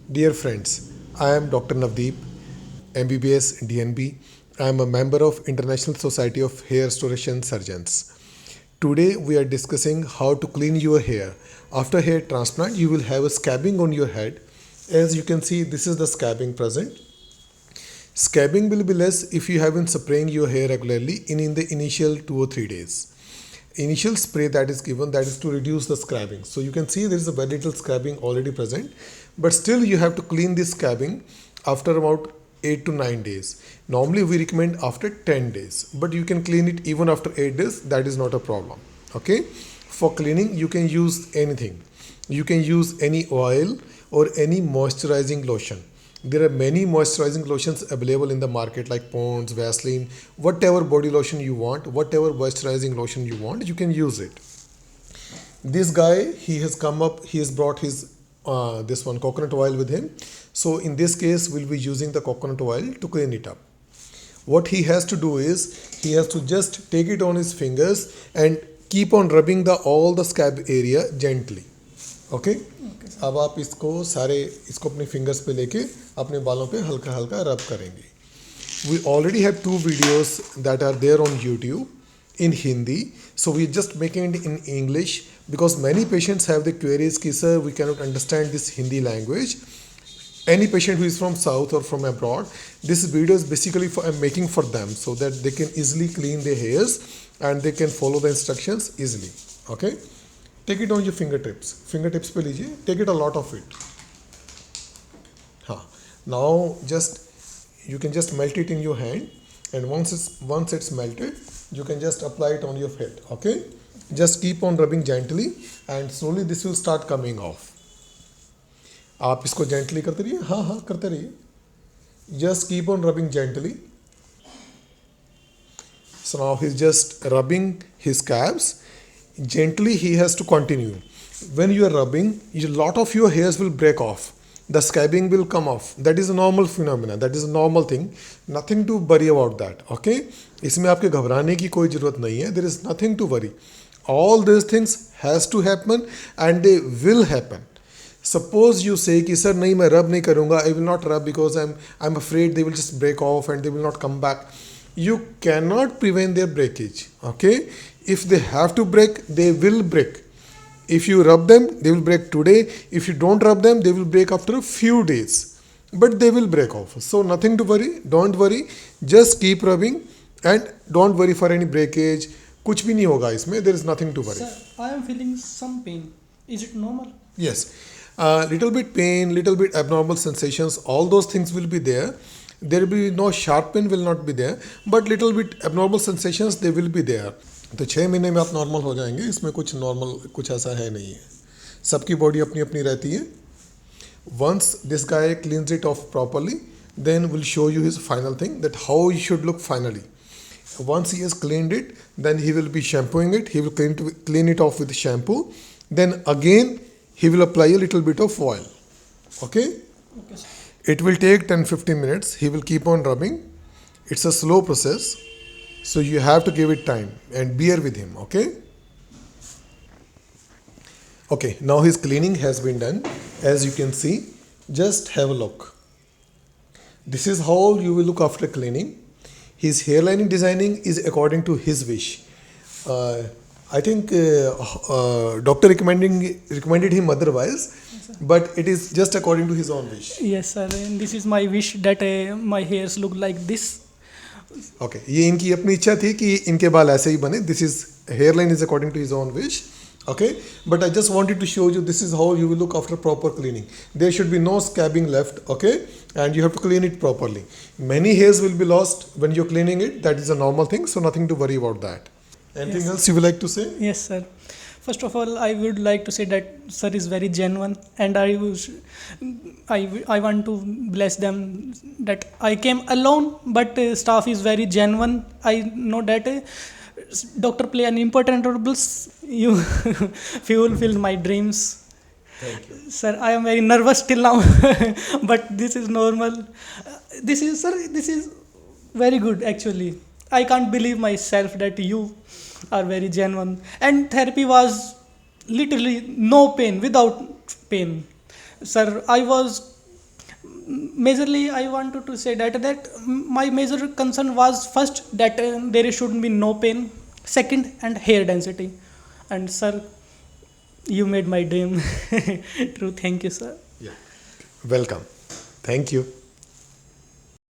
Dear friends, I am Dr. Navdeep, MBBS DNB. I am a member of International Society of Hair Restoration Surgeons. Today we are discussing how to clean your hair. After hair transplant, you will have a scabbing on your head. As you can see, this is the scabbing present. Scabbing will be less if you have been spraying your hair regularly in the initial 2 or 3 days. Initial spray that is given, that is to reduce the scabbing. So you can see there is a very little scabbing already present, but still you have to clean this scabbing after about 8 to 9 days. Normally we recommend after 10 days, but you can clean it even after 8 days. That is not a problem. Okay, for cleaning you can use anything. You can use any oil or any moisturizing lotion. There are many moisturizing lotions available in the market like Pond's, Vaseline, whatever body lotion you want, whatever moisturizing lotion you want, you can use it. This guy, he has come up, he has brought his this one coconut oil with him. So in this case, we'll be using the coconut oil to clean it up. What he has to do is he has to just take it on his fingers and keep on rubbing the all the scab area gently. Okay अब आप इसको अपने fingers पे लेके अपने बालों पे हल्का हल्का रब करेंगे. We already have 2 videos that are there on YouTube in Hindi, so we just making it in English because many patients have the queries कि sir we cannot understand this Hindi language. Any patient who is from south or from abroad, this video is basically for I'm making for them so that they can easily clean their hairs and they can follow the instructions easily. Okay. Take it on your fingertips. Fingertips पे लीजिए. Take it a lot of it. हाँ. Now you can just melt it in your hand, and once it's melted, you can just apply it on your head. Okay? Just keep on rubbing gently, and slowly this will start coming off. आप इसको gently करते रहिए. हाँ करते रहिए. Just keep on rubbing gently. So now he's just rubbing his scabs. Gently he has to continue. When you are rubbing, a lot of your hairs will break off. The scabbing will come off. That is a normal phenomena. That is a normal thing. Nothing to worry about that. Okay? इसमें आपके घबराने की कोई ज़रूरत नहीं है. There is nothing to worry. All these things has to happen and they will happen. Suppose you say कि sir नहीं मैं rub नहीं करूँगा. I will not rub because I'm afraid they will just break off and they will not come back. You cannot prevent their breakage. Okay? If they have to break, they will break. If you rub them, they will break today. If you don't rub them, they will break after a few days. But they will break off. So nothing to worry. Don't worry. Just keep rubbing and don't worry for any breakage. कुछ भी नहीं होगा इसमें. There is nothing to worry. Sir, I am feeling some pain. Is it normal? Yes. Little bit pain, little bit abnormal sensations. All those things will be there. There will be no sharp pain will not be there. But little bit abnormal sensations, they will be there. तो 6 महीने में आप normal हो जाएंगे. इसमें कुछ normal कुछ ऐसा है नहीं है. सबकी बॉडी अपनी अपनी रहती है. Once this guy cleans it off properly, then we'll show you his final thing, that how he should look finally. Once he has cleaned it, then he will be shampooing it. He will clean it off with shampoo. Then again he will apply a little bit of oil. Okay? Okay, sir. It will take 10-15 minutes. He will keep on rubbing. It's a slow process. So you have to give it time and bear with him. Okay? Okay, now his cleaning has been done. As you can see, just have a look. This is how you will look after cleaning. His hairline designing is according to his wish. I think doctor recommended him otherwise, but it is just according to his own wish. Yes, sir. And this is my wish that my hairs look like this. Okay, ये इनकी अपनी इच्छा थी कि इनके बाल ऐसे ही बने. This is hairline is according to his own wish. Okay, but I just wanted to show you this is how you will look after proper cleaning. There should be no scabbing left. Okay, and you have to clean it properly. Many hairs will be lost when you're cleaning it. That is a normal thing, so nothing to worry about that. Anything else you would like to say? Yes, sir. First of all, I would like to say that sir is very genuine, and I want to bless them that I came alone, but staff is very genuine. I know that doctor play an important role. You fulfill my dreams. Thank you. Sir, I am very nervous till now, but this is normal. This is very good actually. I can't believe myself that you are very genuine. And therapy was literally no pain, without pain. Sir, I was majorly I wanted to say that my major concern was first that there should be no pain, second and hair density. And sir, you made my dream true. Thank you, sir. Welcome. Thank you.